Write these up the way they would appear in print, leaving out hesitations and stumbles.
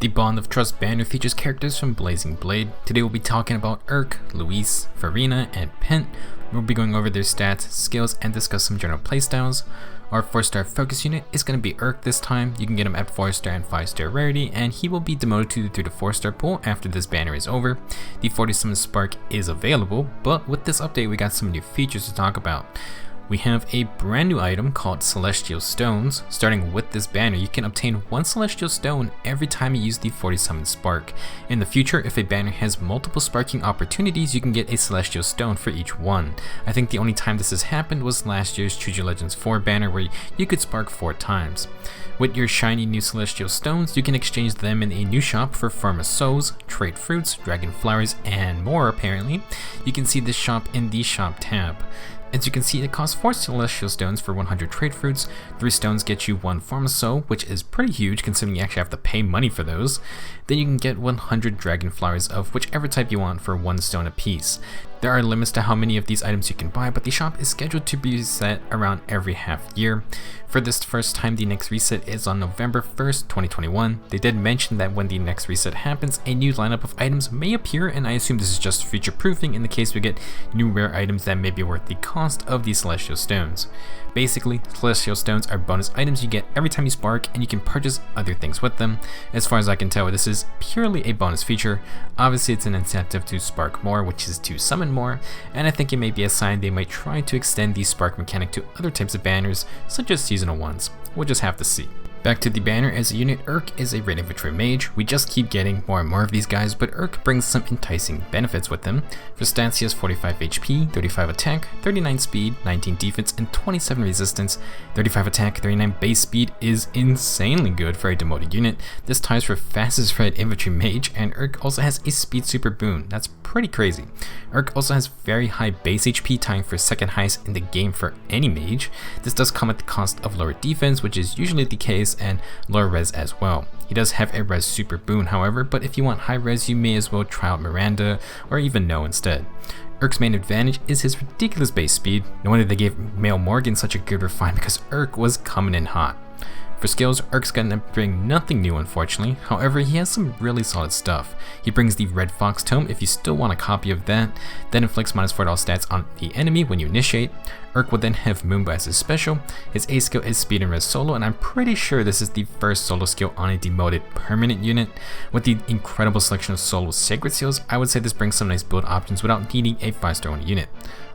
The Bond of Trust banner features characters from Blazing Blade. Today we'll be talking about Urk, Louise, Farina, and Pent. We'll be going over their stats, skills, and discuss some general playstyles. Our 4-star focus unit is going to be Urk this time. You can get him at 4-star and 5-star rarity, and he will be demoted to the 4-star pool after this banner is over. The 40 summon spark is available, but with this update we got some new features to talk about. We have a brand new item called Celestial Stones. Starting with this banner, you can obtain 1 Celestial Stone every time you use the 40 summon spark. In the future, if a banner has multiple sparking opportunities, you can get a Celestial Stone for each one. I think the only time this has happened was last year's Choose Your Legends 4 banner where you could spark 4 times. With your shiny new Celestial Stones, you can exchange them in a new shop for Farm of Souls, Trade Fruits, Dragon Flowers, and more apparently. You can see this shop in the shop tab. As you can see, it costs 4 Celestial Stones for 100 Trade Fruits, 3 stones get you 1 Farm of Soul, which is pretty huge considering you actually have to pay money for those. Then you can get 100 Dragon Flowers of whichever type you want for 1 stone apiece. There are limits to how many of these items you can buy, but the shop is scheduled to be reset around every half year. For this first time, the next reset is on November 1st, 2021. They did mention that when the next reset happens, a new lineup of items may appear, and I assume this is just future proofing in the case we get new rare items that may be worth the cost of these Celestial Stones. Basically, Celestial Stones are bonus items you get every time you spark, and you can purchase other things with them. As far as I can tell, this is purely a bonus feature. Obviously, it's an incentive to spark more, which is to summon more, and I think it may be a sign they might try to extend the spark mechanic to other types of banners, such as seasonal ones. We'll just have to see. Back to the banner, as a unit, Urk is a Red Infantry Mage. We just keep getting more and more of these guys, but Urk brings some enticing benefits with him. For stats, he has 45 HP, 35 attack, 39 speed, 19 defense, and 27 resistance. 35 attack, 39 base speed is insanely good for a demoted unit. This ties for fastest Red Infantry Mage, and Urk also has a speed super boon. That's pretty crazy. Urk also has very high base HP, tying for second highest in the game for any mage. This does come at the cost of lower defense, which is usually the case, and lower res as well. He does have a res super boon, however, but if you want high res, you may as well try out Miranda or even No instead. Urk's main advantage is his ridiculous base speed. No wonder they gave Mail Morgan such a good refine, because Urk was coming in hot. For skills, Urk's gonna bring nothing new unfortunately, however he has some really solid stuff. He brings the Red Fox Tome if you still want a copy of that, then inflicts -4 all stats on the enemy when you initiate. Urk will then have Moonbow as his special. His A skill is Speed and Res Solo, and I'm pretty sure this is the first solo skill on a demoted permanent unit. With the incredible selection of solo sacred seals, I would say this brings some nice build options without needing a 5-star on a unit.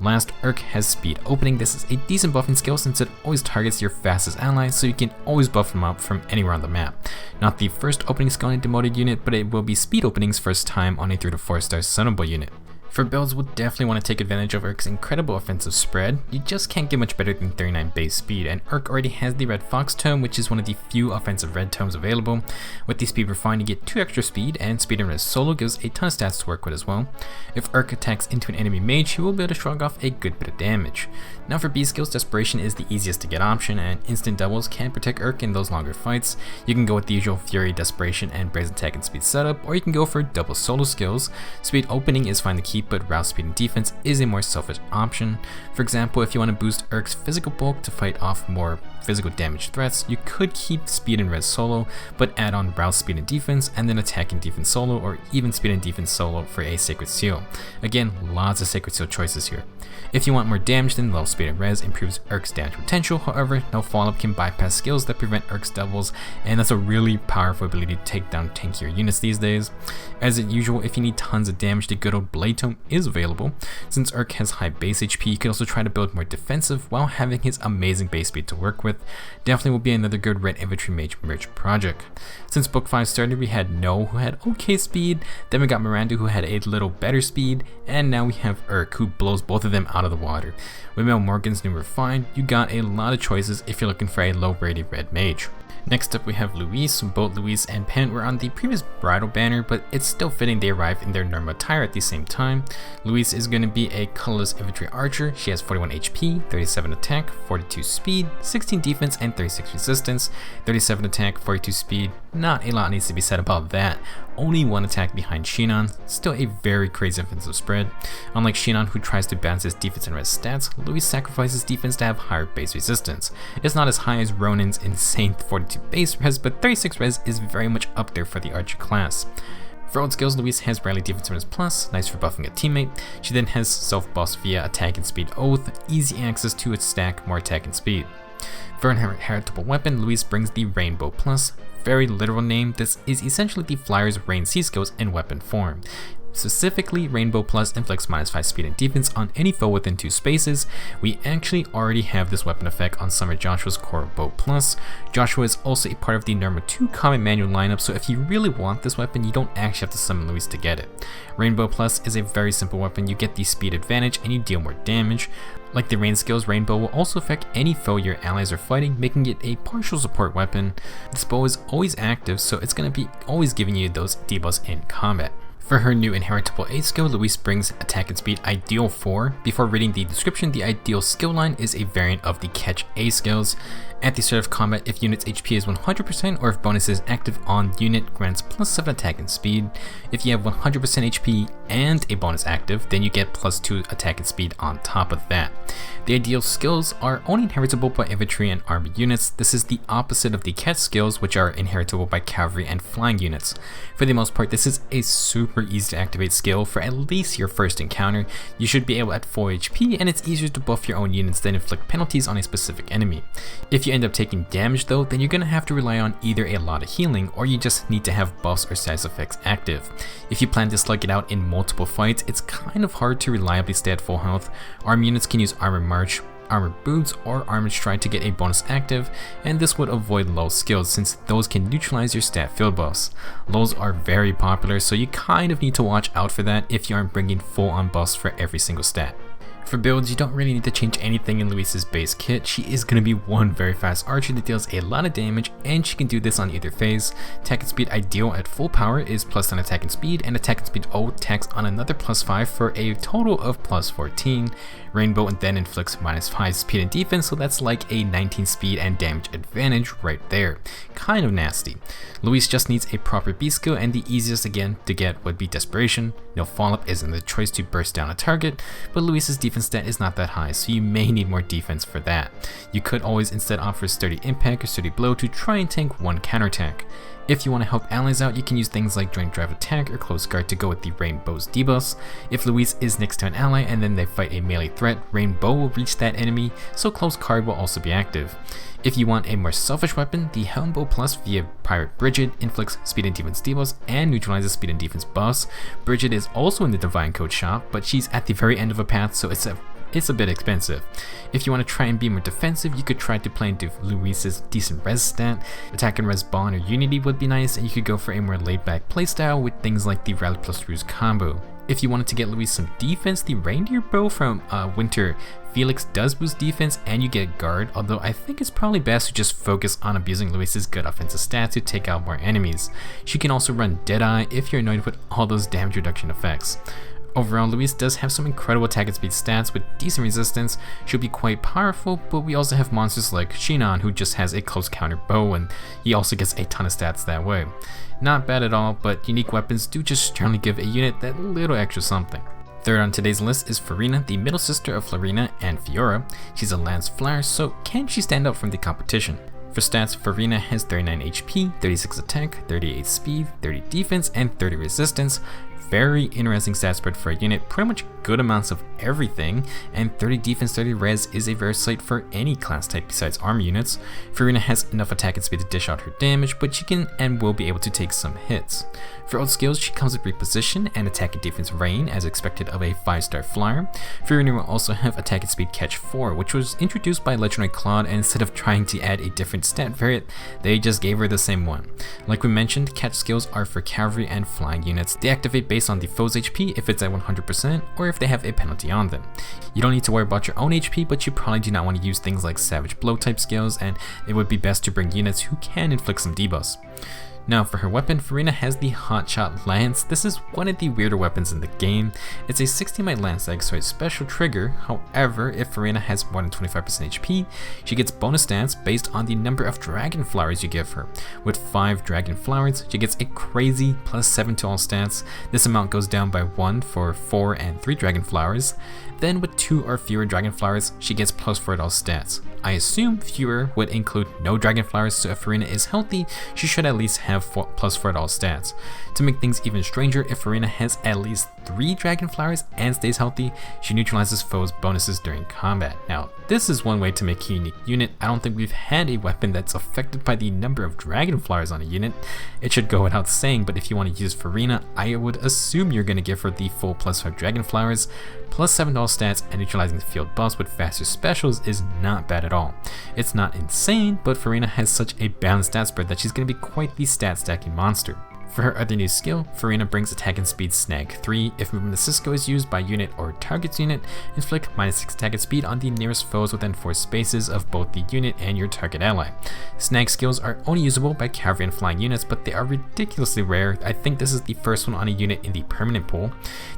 Last, Urk has Speed Opening. This is a decent buffing skill since it always targets your fastest allies, so you can always buff them up from anywhere on the map. Not the first opening skill on a demoted unit, but it will be Speed Opening's first time on a 3 to 4-star summable unit. For builds, we'll definitely want to take advantage of Urk's incredible offensive spread. You just can't get much better than 39 base speed, and Urk already has the Red Fox Tome, which is one of the few offensive red tomes available. With the Speed Refine, you get 2 extra speed, and Speed and Res Solo gives a ton of stats to work with as well. If Urk attacks into an enemy mage, he will be able to shrug off a good bit of damage. Now for B skills, Desperation is the easiest to get option, and instant doubles can protect Urk in those longer fights. You can go with the usual Fury, Desperation, and Brazen Attack and Speed setup, or you can go for double solo skills. Speed Opening is fine to keep, but Rouse Speed and Defense is a more selfish option. For example, if you want to boost Urk's physical bulk to fight off more physical damage threats, you could keep Speed and Res Solo, but add on Rouse Speed and Defense, and then Attack and Defense Solo, or even Speed and Defense Solo for a Sacred Seal. Again, lots of Sacred Seal choices here. If you want more damage, then low Speed and Res improves Urk's damage potential. However, no follow-up can bypass skills that prevent Urk's doubles, and that's a really powerful ability to take down tankier units these days. As usual, if you need tons of damage, the good old Blade Tome is available. Since Urk has high base HP, you can also try to build more defensive while having his amazing base speed to work with. Definitely will be another good Red Infantry Mage merch project. Since book 5 started, we had No, who had okay speed, then we got Miranda, who had a little better speed, and now we have Urk, who blows both of them out of the water. With Mail Morgan's new refine, you got a lot of choices if you're looking for a low rated red mage. Next up we have Louise. Both Louise and Pent were on the previous bridal banner, but it's still fitting they arrive in their normal attire at the same time. Louise is going to be a colorless infantry archer. She has 41 HP, 37 attack, 42 speed, 16 defense, and 36 resistance. 37 attack, 42 speed, not a lot needs to be said about that. only one attack behind Shinon, still a very crazy offensive spread. Unlike Shinon, who tries to balance his defense and res stats, Louise sacrifices defense to have higher base resistance. It's not as high as Ronin's insane 42 base res, but 36 res is very much up there for the archer class. For old skills, Louise has Rally Defense Res Plus, nice for buffing a teammate. She then has self-boss via attack and speed oath, easy access to its stack, more attack and speed. For an heritable weapon, Louise brings the Rainbow Plus. Very literal name, this is essentially the Flyer's Rain C skills in weapon form. Specifically, Rainbow Plus inflicts -5 speed and defense on any foe within 2 spaces. We actually already have this weapon effect on Summer Joshua's Core Bow Plus. Joshua is also a part of the Norma 2 Combat Manual lineup, so if you really want this weapon, you don't actually have to summon Louise to get it. Rainbow Plus is a very simple weapon. You get the speed advantage and you deal more damage. Like the rain skills, Rainbow will also affect any foe your allies are fighting, making it a partial support weapon. This bow is always active, so it's going to be always giving you those debuffs in combat. For her new inheritable 8 skill, Louise brings attack and speed ideal 4. Before reading the description, the ideal skill line is a variant of the catch A skills. At the start of combat, if unit's HP is 100% or if bonus is active on unit, grants +7 attack and speed. If you have 100% HP and a bonus active, then you get +2 attack and speed on top of that. The ideal skills are only inheritable by infantry and army units. This is the opposite of the catch skills, which are inheritable by cavalry and flying units. For the most part, this is a super easy to activate skill for at least your first encounter. You should be able at 4 HP, and it's easier to buff your own units than inflict penalties on a specific enemy. If you end up taking damage though, then you're going to have to rely on either a lot of healing or you just need to have buffs or status effects active. If you plan to slug it out in multiple fights, it's kind of hard to reliably stay at full health. Army units can use Armor March, Armor Boots, or Armored Stride to get a bonus active, and this would avoid low skills since those can neutralize your stat field buffs. Lows are very popular, so you kind of need to watch out for that if you aren't bringing full on buffs for every single stat. For builds, you don't really need to change anything in Louise's base kit. She is going to be one very fast archer that deals a lot of damage, and she can do this on either phase. Attack and speed ideal at full power is +10 attack and speed, and attack and speed O tax on another +5 for a total of +14. Rainbow and then inflicts -5 speed and defense, so that's like a 19 speed and damage advantage right there. Kind of nasty. Louise just needs a proper B skill, and the easiest again to get would be Desperation. No follow-up isn't the choice to burst down a target, but Louise's defense stat is not that high, so you may need more defense for that. You could always instead offer Sturdy Impact or Sturdy Blow to try and tank one counterattack. If you want to help allies out, you can use things like Joint Drive Attack or Close Guard to go with the Rainbow's debuffs. If Louise is next to an ally and then they fight a melee threat, Rainbow will reach that enemy, so Close Guard will also be active. If you want a more selfish weapon, the Helmbow Plus via Pirate Bridget inflicts speed and defense debuffs and neutralizes speed and defense buffs. Bridget is also in the Divine Code shop, but she's at the very end of a path, so it's a bit expensive. If you want to try and be more defensive, you could try to play into Louise's decent res stat. Attack and res Bond or Unity would be nice, and you could go for a more laid back playstyle with things like the Rally plus Ruse combo. If you wanted to get Louise some defense, the Reindeer Bow from Winter Felix does boost defense and you get guard, although I think it's probably best to just focus on abusing Louise's good offensive stats to take out more enemies. She can also run Deadeye if you're annoyed with all those damage reduction effects. Overall, Louise does have some incredible attack and speed stats with decent resistance. She'll be quite powerful, but we also have monsters like Shinon, who just has a close counter bow, and he also gets a ton of stats that way. Not bad at all, but unique weapons do just generally give a unit that little extra something. Third on today's list is Farina, the middle sister of Farina and Fiora. She's a lance flyer, so can she stand out from the competition? For stats, Farina has 39 HP, 36 attack, 38 speed, 30 defense, and 30 resistance. Very interesting stat spread for a unit, pretty much good amounts of everything, and 30 defense, 30 res is a rare sight for any class type besides army units. Farina has enough attack and speed to dish out her damage, but she can and will be able to take some hits. For old skills, she comes with reposition and attack and defense rain as expected of a 5-star flyer. Farina will also have attack and speed catch 4, which was introduced by Legendary Claude, and instead of trying to add a different stat variant, they just gave her the same one. Like we mentioned, catch skills are for cavalry and flying units. They activate based on the foe's HP if it's at 100% or if they have a penalty on them. You don't need to worry about your own HP, but you probably do not want to use things like Savage Blow type skills, and it would be best to bring units who can inflict some debuffs. Now for her weapon, Farina has the Hotshot Lance. This is one of the weirder weapons in the game. It's a 60 might lance that exerts special trigger. However, if Farina has more than 25% HP, she gets bonus stats based on the number of dragon flowers you give her. With 5 dragon flowers, she gets a crazy +7 to all stats. This amount goes down by 1 for 4 and 3 dragon flowers. Then with 2 or fewer dragon flowers, she gets +4 to all stats. I assume fewer would include no dragon flowers, so if Farina is healthy, she should at least have +4 to all stats. To make things even stranger, if Farina has at least 3 dragon flowers and stays healthy, she neutralizes foes' bonuses during combat. Now, this is one way to make a unique unit. I don't think we've had a weapon that's affected by the number of dragon flowers on a unit. It should go without saying, but if you want to use Farina, I would assume you're going to give her the full +5 dragon flowers, +7 to all stats, and neutralizing the field buffs with faster specials is not bad at all. It's not insane, but Farina has such a balanced stat spread that she's going to be quite the stat stacking monster. For her other new skill, Farina brings attack and speed snag 3. If movement assist skill is used by unit or target's unit, inflict -6 attack and speed on the nearest foes within 4 spaces of both the unit and your target ally. Snag skills are only usable by cavalry and flying units, but they are ridiculously rare. I think this is the first one on a unit in the permanent pool.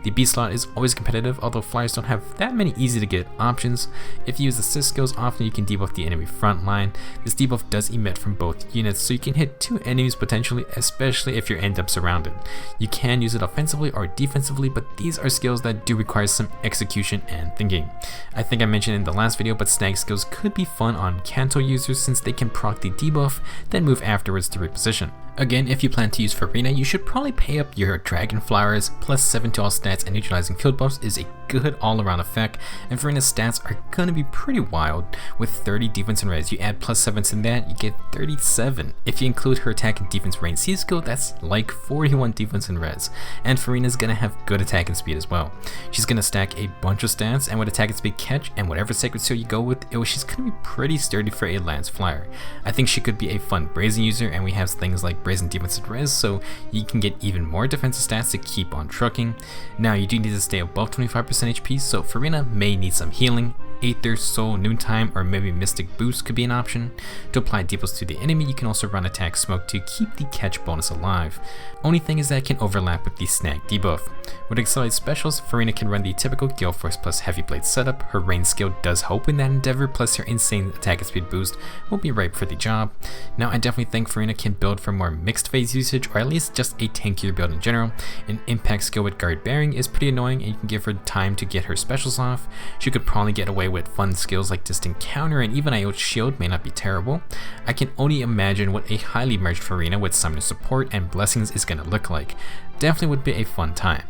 The B slot is always competitive, although flyers don't have that many easy to get options. If you use assist skills often, you can debuff the enemy front line. This debuff does emit from both units, so you can hit 2 enemies potentially, especially if you're end up surrounded. You can use it offensively or defensively, but these are skills that do require some execution and thinking. I think I mentioned in the last video, but snag skills could be fun on Kanto users since they can proc the debuff, then move afterwards to reposition. Again, if you plan to use Farina, you should probably pay up your dragon flowers. +7 to all stats and neutralizing field buffs is a good all-around effect, and Farina's stats are gonna be pretty wild. With 30 defense and res, you add +7 to that, you get 37. If you include her attack and defense range C skill, that's like 41 defense and res. And Farina's gonna have good attack and speed as well. She's gonna stack a bunch of stats, and with attack and speed catch and whatever sacred seal you go with, she's gonna be pretty sturdy for a lance flyer. I think she could be a fun brazen user, and we have things like brazen defense and res, so you can get even more defensive stats to keep on trucking. Now you do need to stay above 25% HP, so Farina may need some healing. Aether, Soul, Noontime, or maybe Mystic Boost could be an option. To apply debuffs to the enemy, you can also run Attack Smoke to keep the catch bonus alive. Only thing is that it can overlap with the snag debuff. With accelerated specials, Farina can run the typical Gale Force plus Heavy Blade setup. Her range skill does help in that endeavor, plus her insane attack and speed boost will be ripe for the job. Now I definitely think Farina can build for more mixed phase usage, or at least just a tankier build in general. An impact skill with Guard Bearing is pretty annoying, and you can give her time to get her specials off. She could probably get away with fun skills like Distant Counter, and even Io's Shield may not be terrible. I can only imagine what a highly merged Farina with Summoner Support and Blessings is gonna look like. Definitely would be a fun time.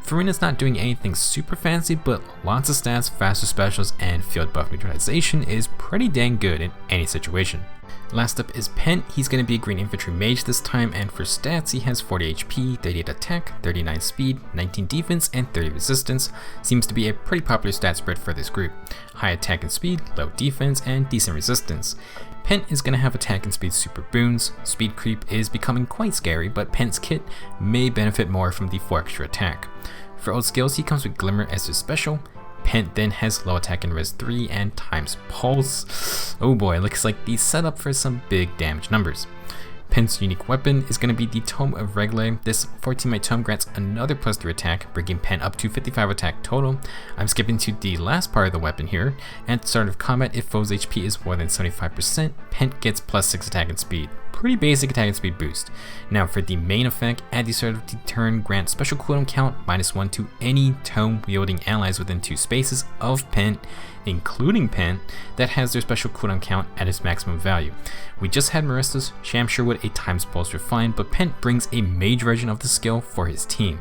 Farina's not doing anything super fancy, but lots of stats, faster specials, and field buff neutralization is pretty dang good in any situation. Last up is Pent. He's going to be a green infantry mage this time, and for stats he has 40 HP, 38 attack, 39 speed, 19 defense, and 30 resistance. Seems to be a pretty popular stat spread for this group. High attack and speed, low defense, and decent resistance. Pent is going to have attack and speed super boons. Speed creep is becoming quite scary, but Pent's kit may benefit more from the 4 extra attack. For old skills, he comes with Glimmer as his special. Pent then has low attack and res 3 and times pulse. Oh boy, looks like the setup for some big damage numbers. Pent's unique weapon is going to be the Tome of Regulae. This 14 might tome grants another +3 attack, bringing Pent up to 55 attack total. I'm skipping to the last part of the weapon here. At the start of combat, if foe's HP is more than 75%, Pent gets +6 attack and speed. Pretty basic attack and speed boost. Now for the main effect, at the start of the turn, grant special cooldown count -1 to any tome wielding allies within 2 spaces of Pent, including Pent, that has their special cooldown count at its maximum value. We just had Marista's Sham Sherwood a times pulse refined, but Pent brings a mage version of the skill for his team.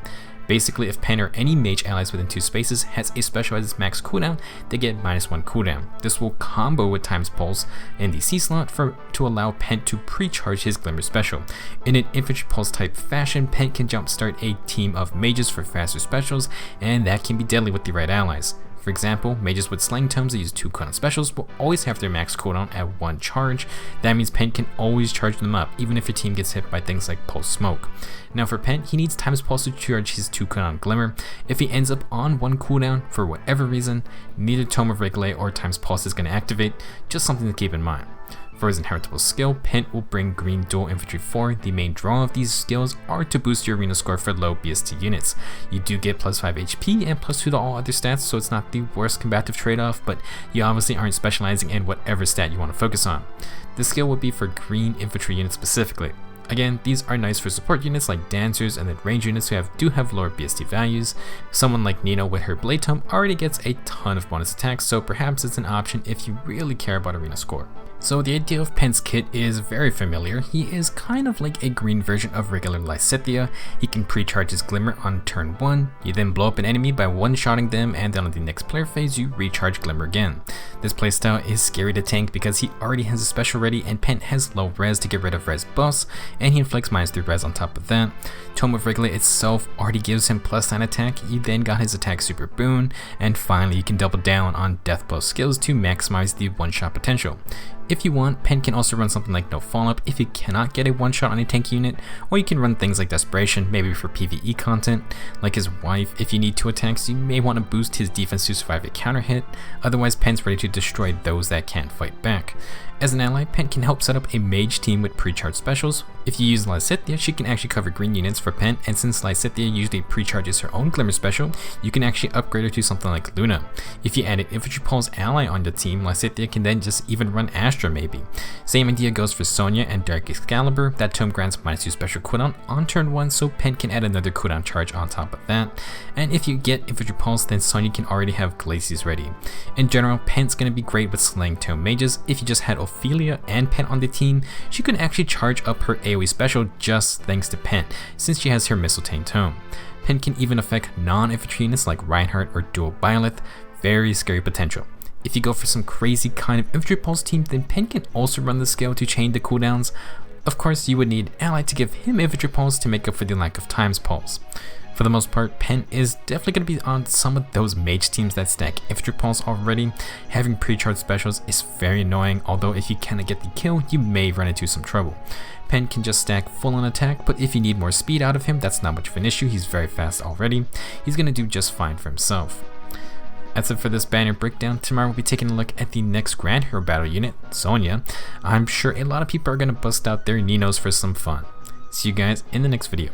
Basically, if Pent or any mage allies within 2 spaces has a special at its max cooldown, they get -1 cooldown. This will combo with times pulse in the C slot to allow Pent to pre-charge his Glimmer special. In an infantry pulse type fashion, Pent can jumpstart a team of mages for faster specials, and that can be deadly with the right allies. For example, mages with slang tomes that use 2 cooldown specials will always have their max cooldown at 1 charge. That means Pent can always charge them up, even if your team gets hit by things like Pulse Smoke. Now for Pent, he needs times pulse to charge his 2 cooldown Glimmer. If he ends up on 1 cooldown for whatever reason, neither Tome of Regulae or times pulse is going to activate, just something to keep in mind. For his inheritable skill, Pent will bring green dual infantry 4. The main draw of these skills are to boost your arena score for low BST units. You do get plus 5 HP and plus 2 to all other stats, so it's not the worst combative trade-off, but you obviously aren't specializing in whatever stat you want to focus on. This skill will be for green infantry units specifically. Again, these are nice for support units like dancers and then range units who do have lower BST values. Someone like Nino with her Blade Tome already gets a ton of bonus attacks, so perhaps it's an option if you really care about arena score. So the idea of Pent's kit is very familiar. He is kind of like a green version of regular Lysithea. He can pre-charge his Glimmer on turn 1, you then blow up an enemy by one-shotting them, and then on the next player phase you recharge Glimmer again. This playstyle is scary to tank because he already has a special ready and Pent has low res to get rid of res buffs, and he inflicts -3 res on top of that. Tome of Regulate itself already gives him +9 attack, you then got his attack super boon, and finally you can double down on death blow skills to maximize the one-shot potential. If you want, Pent can also run something like No Follow Up if you cannot get a one-shot on a tank unit, or you can run things like Desperation, maybe for PvE content. Like his wife, if you need 2 attacks, you may want to boost his defense to survive a counter hit, otherwise Pent's ready to destroy those that can't fight back. As an ally, Pent can help set up a mage team with pre-charge specials. If you use Lysithea, she can actually cover green units for Pent, and since Lysithea usually pre-charges her own Glimmer special, you can actually upgrade her to something like Luna. If you add an Infantry Pulse ally on the team, Lysithea can then just even run Astra maybe. Same idea goes for Sonya and Dark Excalibur. That tome grants -2 special cooldown on turn 1, so Pent can add another cooldown charge on top of that. And if you get Infantry Pulse, then Sonya can already have Glacius ready. In general, Pent's going to be great with slaying tome mages. If you just had Ophelia and Pent on the team, she could actually charge up her AoE special just thanks to Pent, since she has her Mistletoe tome. Pent can even affect non-infantry units like Reinhardt or Dual Byleth, very scary potential. If you go for some crazy kind of infantry pulse team, then Pent can also run the skill to chain the cooldowns. Of course, you would need Ally to give him infantry pulse to make up for the lack of times pulse. For the most part, Pent is definitely going to be on some of those mage teams that stack infantry pulse already. Having pre-charged specials is very annoying, although if you cannot get the kill, you may run into some trouble. Pent can just stack full on attack, but if you need more speed out of him, that's not much of an issue. He's very fast already. He's going to do just fine for himself. That's it for this banner breakdown. Tomorrow we'll be taking a look at the next Grand Hero battle unit, Sonya. I'm sure a lot of people are going to bust out their Ninos for some fun. See you guys in the next video.